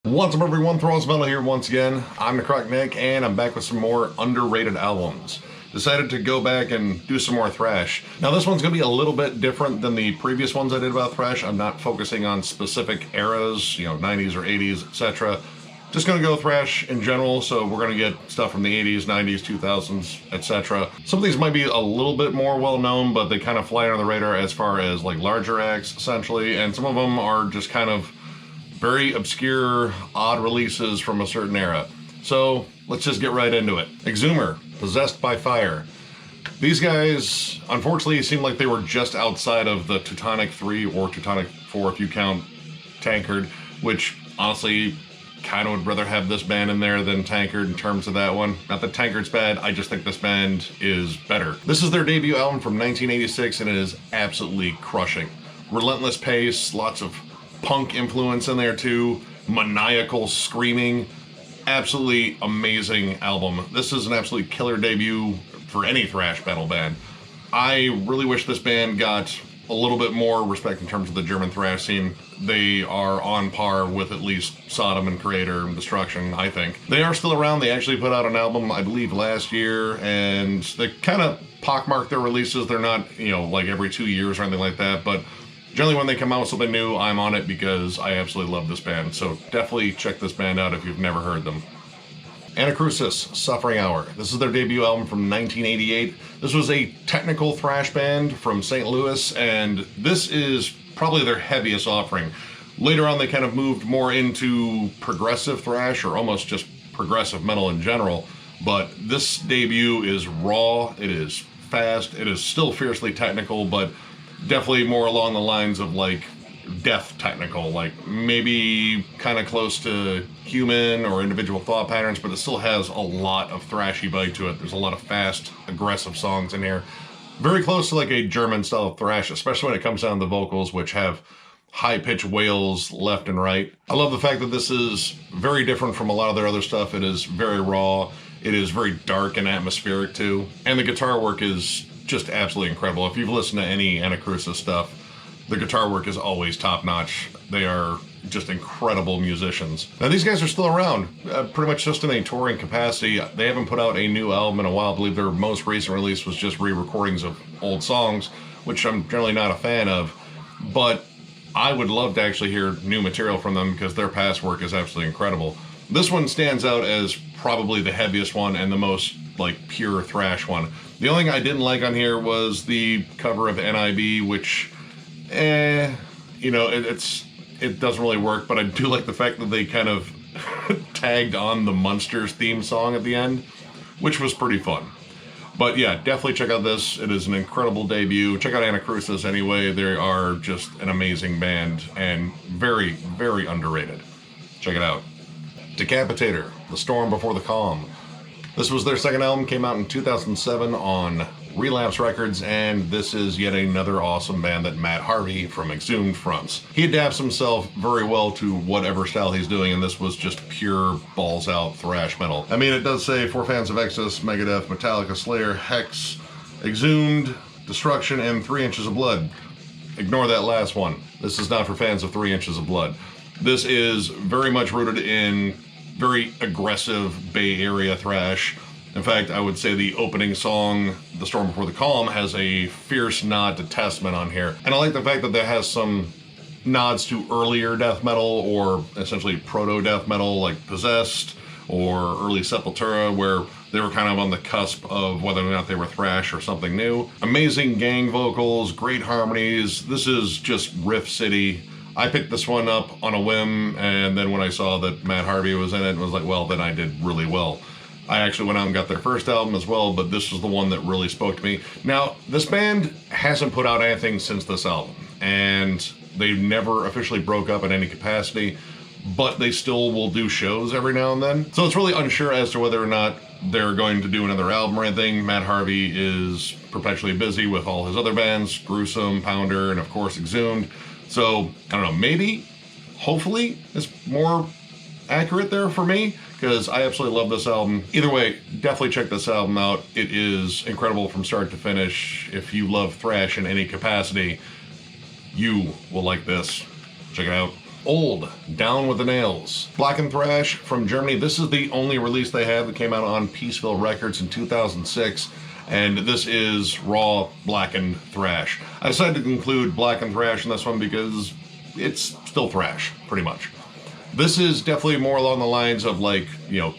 What's up everyone, Thralls Metal here once again. I'm Necrotic Nick and I'm back with some more underrated albums. Decided to go back and do some more Thrash. Now this one's going to be a little bit different than the previous ones I did about Thrash. I'm not focusing on specific eras, 90s or 80s, etc. Just going to go Thrash in general, so we're going to get stuff from the 80s, 90s, 2000s, etc. Some of these might be a little bit more well known, but they kind of fly under the radar as far as like larger acts essentially, and some of them are just kind of very obscure, odd releases from a certain era. So let's just get right into it. Exumer, Possessed by Fire. These guys, unfortunately, seem like they were just outside of the Teutonic 3 or Teutonic 4 if you count Tankard, which honestly, kind of would rather have this band in there than Tankard in terms of that one. Not that Tankard's bad, I just think this band is better. This is their debut album from 1986 and it is absolutely crushing. Relentless pace, lots of punk influence in there too, maniacal screaming, absolutely amazing album. This is an absolutely killer debut for any thrash metal band. I really wish this band got a little bit more respect in terms of the German thrash scene. They are on par with at least Sodom and Creator and Destruction, I think. They are still around. They actually put out an album, I believe, last year, and they kind of pockmark their releases. They're not, like every 2 years or anything like that, but generally when they come out with something new, I'm on it because I absolutely love this band. So definitely check this band out if you've never heard them. Anacrusis, Suffering Hour. This is their debut album from 1988. This was a technical thrash band from St. Louis, and this is probably their heaviest offering. Later on, they kind of moved more into progressive thrash, or almost just progressive metal in general. But this debut is raw, it is fast, it is still fiercely technical, but definitely more along the lines of like death technical, like maybe kind of close to Human or Individual Thought Patterns, but it still has a lot of thrashy bite to it. There's a lot of fast, aggressive songs in here. Very close to like a German style of thrash, especially when it comes down to the vocals, which have high-pitched wails left and right. I love the fact that this is very different from a lot of their other stuff. It is very raw. It is very dark and atmospheric too. And the guitar work is just absolutely incredible. If you've listened to any Anacrusis stuff, the guitar work is always top-notch. They are just incredible musicians. Now these guys are still around, pretty much just in a touring capacity. They haven't put out a new album in a while. I believe their most recent release was just re-recordings of old songs, which I'm generally not a fan of, but I would love to actually hear new material from them because their past work is absolutely incredible. This one stands out as probably the heaviest one and the most like pure thrash one. The only thing I didn't like on here was the cover of NIB, which, it doesn't really work, but I do like the fact that they kind of tagged on the Munsters theme song at the end, which was pretty fun. But yeah, definitely check out this. It is an incredible debut. Check out Anacrusis anyway. They are just an amazing band and very, very underrated. Check it out. Decapitator, The Storm Before the Calm. This was their second album, came out in 2007 on Relapse Records, and this is yet another awesome band that Matt Harvey from Exhumed fronts. He adapts himself very well to whatever style he's doing, and this was just pure balls-out thrash metal. I mean, it does say for fans of Exodus, Megadeth, Metallica, Slayer, Hex, Exhumed, Destruction, and 3 Inches of Blood. Ignore that last one. This is not for fans of 3 Inches of Blood. This is very much rooted in very aggressive Bay Area thrash. In fact, I would say the opening song, The Storm Before the Calm, has a fierce nod to Testament on here. And I like the fact that that has some nods to earlier death metal, or essentially proto-death metal, like Possessed or early Sepultura, where they were kind of on the cusp of whether or not they were thrash or something new. Amazing gang vocals, great harmonies. This is just riff city. I picked this one up on a whim, and then when I saw that Matt Harvey was in it, I was like, well, then I did really well. I actually went out and got their first album as well, but this was the one that really spoke to me. Now, this band hasn't put out anything since this album, and they never officially broke up in any capacity, but they still will do shows every now and then. So it's really unsure as to whether or not they're going to do another album or anything. Matt Harvey is perpetually busy with all his other bands, Gruesome, Pounder, and of course Exhumed. So, I don't know, maybe, hopefully, it's more accurate there for me, because I absolutely love this album. Either way, definitely check this album out. It is incredible from start to finish. If you love thrash in any capacity, you will like this. Check it out. Old, Down with the Nails. Black and Thrash from Germany. This is the only release they have that came out on Peaceville Records in 2006. And this is raw Black and Thrash. I decided to include Black and Thrash in this one because it's still thrash, pretty much. This is definitely more along the lines of like,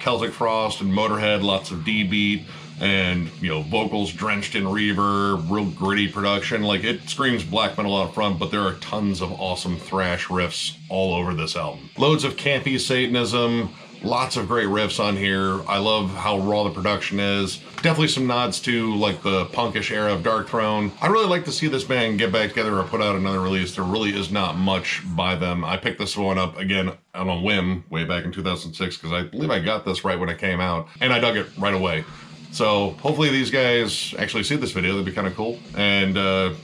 Celtic Frost and Motorhead, lots of D-beat, and, vocals drenched in reverb, real gritty production. Like, it screams black metal out front, but there are tons of awesome thrash riffs all over this album. Loads of campy Satanism, lots of great riffs on here. I love how raw the production is. Definitely some nods to like the punkish era of Dark Throne. I really like to see this band get back together or put out another release. There really is not much by them. I picked this one up again on a whim way back in 2006 because I believe I got this right when it came out and I dug it right away. So hopefully these guys actually see this video. That'd be kind of cool. And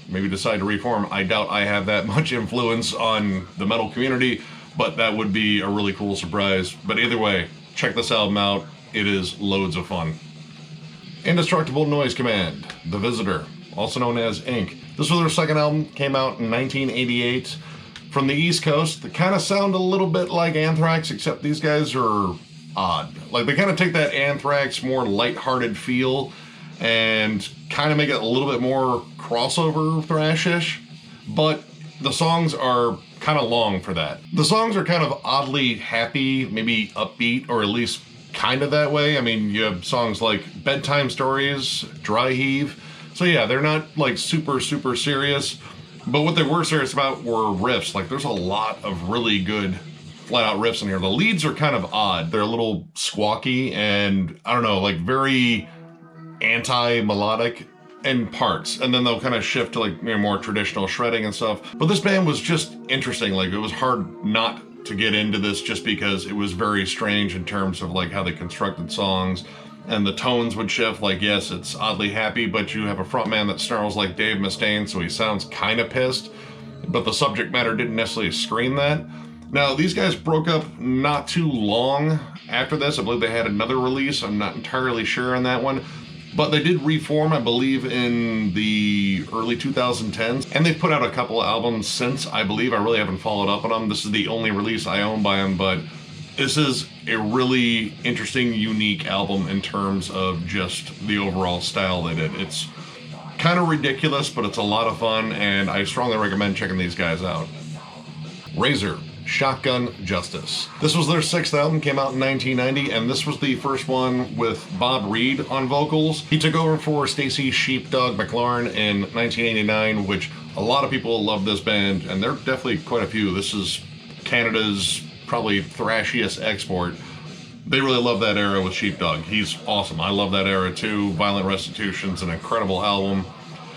maybe decide to reform. I doubt I have that much influence on the metal community, but that would be a really cool surprise. But either way, check this album out. It is loads of fun. Indestructible Noise Command, The Visitor, also known as Ink. This was their second album, came out in 1988. From the East Coast, they kind of sound a little bit like Anthrax, except these guys are odd. Like, they kind of take that Anthrax, more lighthearted feel and kind of make it a little bit more crossover thrash-ish, but the songs are kind of long for that. The songs are kind of oddly happy, maybe upbeat, or at least kind of that way. I mean, you have songs like Bedtime Stories, Dry Heave. So yeah, they're not like super serious, but what they were serious about were riffs. Like, there's a lot of really good flat out riffs in here. The leads are kind of odd. They're a little squawky and I don't know, like very anti-melodic in parts, and then they'll kind of shift to like more traditional shredding and stuff. But this band was just interesting. Like, it was hard not to get into this just because it was very strange in terms of like how they constructed songs, and the tones would shift. Like, yes, it's oddly happy, but you have a frontman that snarls like Dave Mustaine, so he sounds kind of pissed, but the subject matter didn't necessarily scream that. Now, these guys broke up not too long after this. I believe they had another release. I'm not entirely sure on that one. But they did reform, I believe, in the early 2010s. And they've put out a couple of albums since, I believe. I really haven't followed up on them. This is the only release I own by them. But this is a really interesting, unique album in terms of just the overall style they did. It's kind of ridiculous, but it's a lot of fun. And I strongly recommend checking these guys out. Razorshot Justice. This was their sixth album, came out in 1990, and this was the first one with Bob Reed on vocals. He took over for Stacey Sheepdog McLaurin in 1989, which a lot of people love this band, and there are definitely quite a few. This is Canada's probably thrashiest export. They really love that era with Sheepdog. He's awesome. I love that era too. Violent Restitution's an incredible album.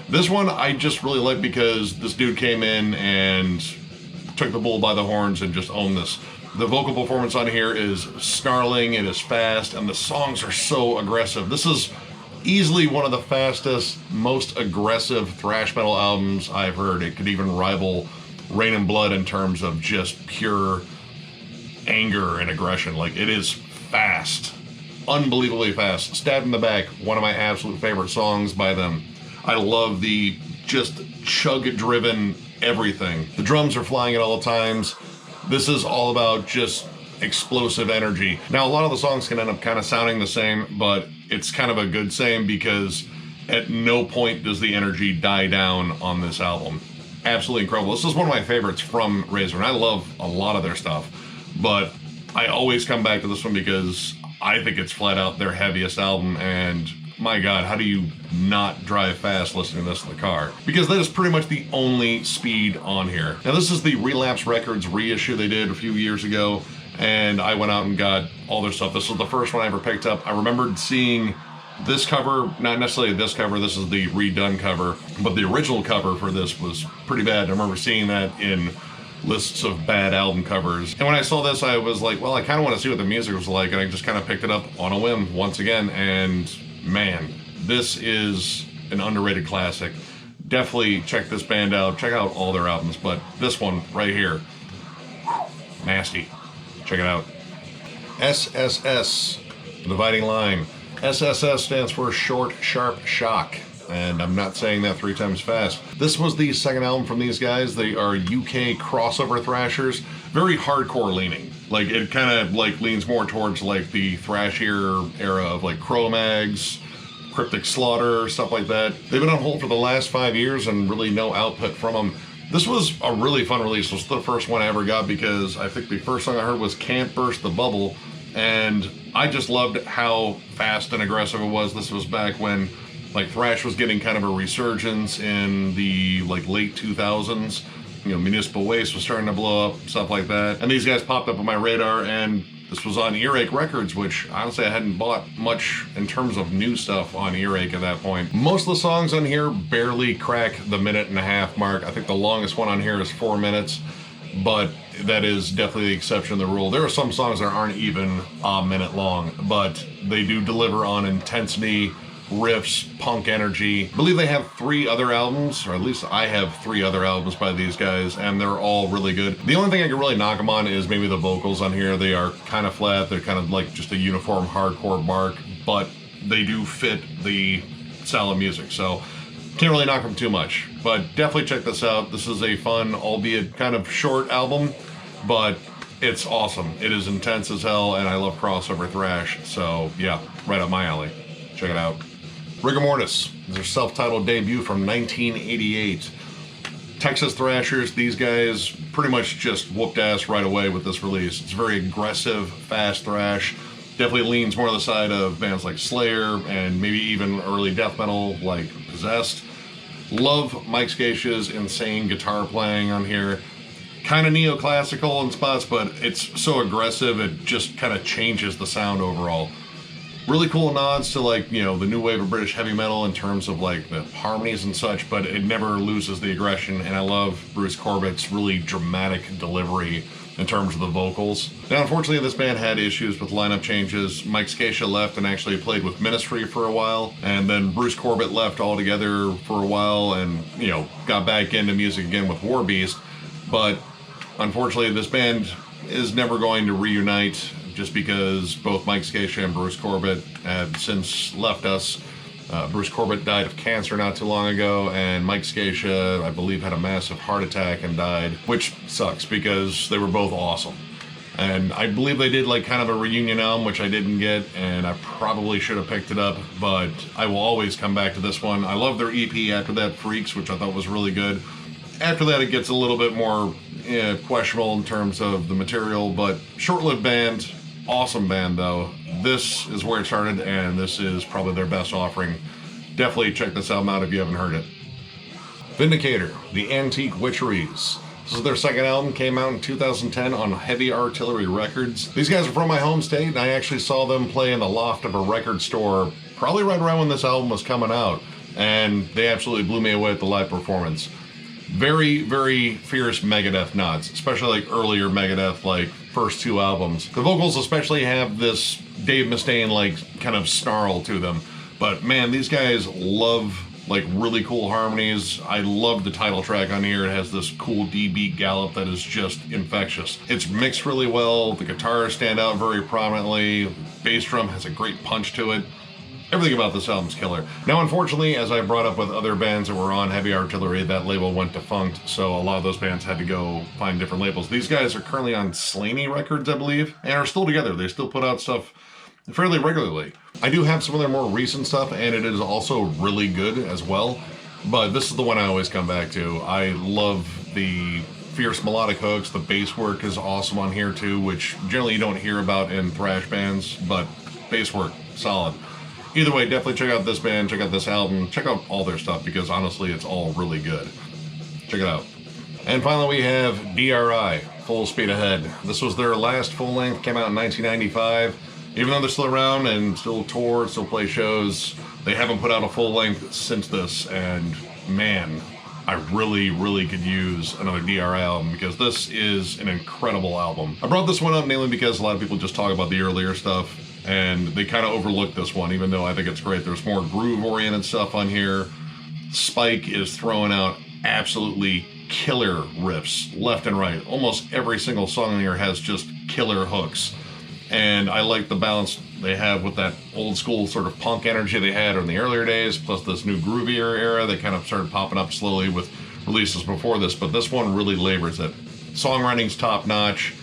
This one I just really like because this dude came in and took the bull by the horns and just owned this. The vocal performance on here is snarling, it is fast, and the songs are so aggressive. This is easily one of the fastest, most aggressive thrash metal albums I've heard. It could even rival Rain and Blood in terms of just pure anger and aggression. Like, it is fast, unbelievably fast. Stab in the Back, one of my absolute favorite songs by them. I love the just chug-driven everything. The drums are flying at all times. This is all about just explosive energy. Now, a lot of the songs can end up kind of sounding the same, but it's kind of a good same because at no point does the energy die down on this album. Absolutely incredible. This is one of my favorites from Razor, and I love a lot of their stuff, but I always come back to this one because I think it's flat out their heaviest album, and my God, how do you not drive fast listening to this in the car? Because that is pretty much the only speed on here. Now, this is the Relapse Records reissue they did a few years ago, and I went out and got all their stuff. This was the first one I ever picked up. I remembered seeing this cover, not necessarily this cover, this is the redone cover, but the original cover for this was pretty bad. I remember seeing that in lists of bad album covers. And when I saw this, I was like, well, I kind of want to see what the music was like, and I just kind of picked it up on a whim once again, and man, this is an underrated classic. Definitely check this band out. Check out all their albums, but this one right here, nasty. Check it out. SSS The Dividing Line. SSS stands for Short Sharp Shock. and I'm not saying that 3 times fast. This was the second album from these guys. They are UK crossover thrashers, very hardcore leaning. Like, it kind of like leans more towards like the thrashier era of like Cro-Mags, Cryptic Slaughter, stuff like that. They've been on hold for the last 5 years and really no output from them. This was a really fun release. It was the first one I ever got because I think the first song I heard was Can't Burst the Bubble, and I just loved how fast and aggressive it was. This was back when like thrash was getting kind of a resurgence in the like late 2000s. You know, Municipal Waste was starting to blow up, stuff like that. And these guys popped up on my radar, and this was on Earache Records, which honestly I hadn't bought much in terms of new stuff on Earache at that point. Most of the songs on here barely crack the 1.5-minute mark. I think the longest one on here is 4 minutes, but that is definitely the exception to the rule. There are some songs that aren't even a minute long, but they do deliver on intensity, riffs, punk energy. I believe they have 3 other albums, or at least I have 3 other albums by these guys, and they're all really good. The only thing I can really knock them on is maybe the vocals on here. They are kind of flat. They're kind of like just a uniform hardcore bark, but they do fit the style of music, so can't really knock them too much. But definitely check this out. This is a fun, albeit kind of short album, but it's awesome. It is intense as hell, and I love crossover thrash, so yeah, right up my alley. Check it out. Rigor Mortis is their self-titled debut from 1988. Texas thrashers, these guys pretty much just whooped ass right away with this release. It's very aggressive, fast thrash. Definitely leans more to the side of bands like Slayer and maybe even early death metal like Possessed. Love Mike Scacia's insane guitar playing on here. Kind of neoclassical in spots, but it's so aggressive it just kind of changes the sound overall. Really cool nods to like, you know, the new wave of British heavy metal in terms of like the harmonies and such, but it never loses the aggression, and I love Bruce Corbett's really dramatic delivery in terms of the vocals. Now, unfortunately, this band had issues with lineup changes. Mike Scacia left and actually played with Ministry for a while, and then Bruce Corbett left altogether for a while and, you know, got back into music again with Warbeast, but unfortunately, this band is never going to reunite just because both Mike Scacia and Bruce Corbett have since left us. Bruce Corbett died of cancer not too long ago, and Mike Scacia, I believe, had a massive heart attack and died, which sucks because they were both awesome. And I believe they did like kind of a reunion album, which I didn't get, and I probably should have picked it up, but I will always come back to this one. I love their EP after that, Freaks, which I thought was really good. After that, it gets a little bit more questionable in terms of the material, but short-lived band. Awesome band though. This is where it started, and this is probably their best offering. Definitely check this album out if you haven't heard it. Vindicator, the Antique Witcheries. This is their second album, came out in 2010 on Heavy Artillery Records. These guys are from my home state, and I actually saw them play in the loft of a record store probably right around when this album was coming out, and they absolutely blew me away at the live performance. Very, very fierce Megadeth nods, especially like earlier Megadeth, like first 2 albums. The vocals especially have this Dave Mustaine like kind of snarl to them, but man, these guys love like really cool harmonies. I love the title track on here. It has this cool D-beat gallop that is just infectious. It's mixed really well. The guitars stand out very prominently. Bass drum has a great punch to it. Everything about this album's killer. Now, unfortunately, as I brought up with other bands that were on Heavy Artillery, that label went defunct, so a lot of those bands had to go find different labels. These guys are currently on Slaney Records, I believe, and are still together. They still put out stuff fairly regularly. I do have some of their more recent stuff, and it is also really good as well, but this is the one I always come back to. I love the fierce melodic hooks. The bass work is awesome on here too, which generally you don't hear about in thrash bands, but bass work, solid. Either way, definitely check out this band, check out this album, check out all their stuff, because honestly, it's all really good. Check it out. And finally, we have DRI, Full Speed Ahead. This was their last full length, came out in 1995. Even though they're still around and still tour, still play shows, they haven't put out a full length since this, and man, I really, really could use another DRI album, because this is an incredible album. I brought this one up mainly because a lot of people just talk about the earlier stuff, and they kind of overlook this one, even though I think it's great. There's more groove-oriented stuff on here. Spike is throwing out absolutely killer riffs left and right. Almost every single song on here has just killer hooks. And I like the balance they have with that old school sort of punk energy they had in the earlier days, plus this new groovier era that kind of started popping up slowly with releases before this, but this one really labors it. Songwriting's top notch.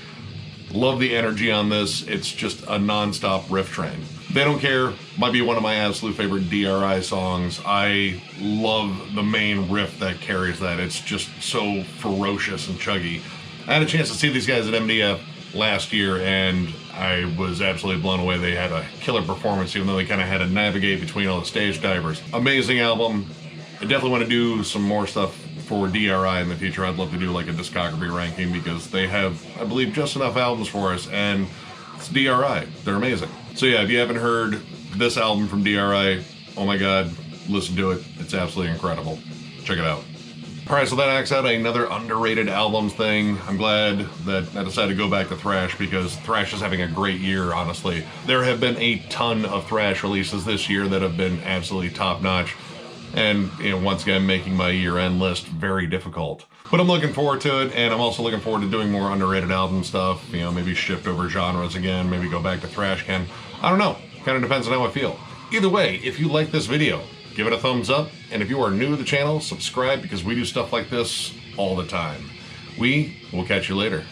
Love the energy on this. It's just a non-stop riff train. They Don't Care might be one of my absolute favorite DRI songs. I love the main riff that carries that. It's just so ferocious and chuggy. I had a chance to see these guys at MDF last year, and I was absolutely blown away. They had a killer performance, even though they kind of had to navigate between all the stage divers. Amazing album. I definitely want to do some more stuff for DRI in the future. I'd love to do like a discography ranking because they have, I believe, just enough albums for us, and it's DRI. They're amazing. So yeah, if you haven't heard this album from DRI, oh my god, listen to it. It's absolutely incredible. Check it out. Alright, so that acts out another underrated albums thing. I'm glad that I decided to go back to Thrash because Thrash is having a great year, honestly. There have been a ton of Thrash releases this year that have been absolutely top-notch. And, you know, once again, making my year-end list very difficult. But I'm looking forward to it, and I'm also looking forward to doing more underrated album stuff. You know, maybe shift over genres again, maybe go back to Thrash again. I don't know. Kind of depends on how I feel. Either way, if you like this video, give it a thumbs up. And if you are new to the channel, subscribe because we do stuff like this all the time. We will catch you later.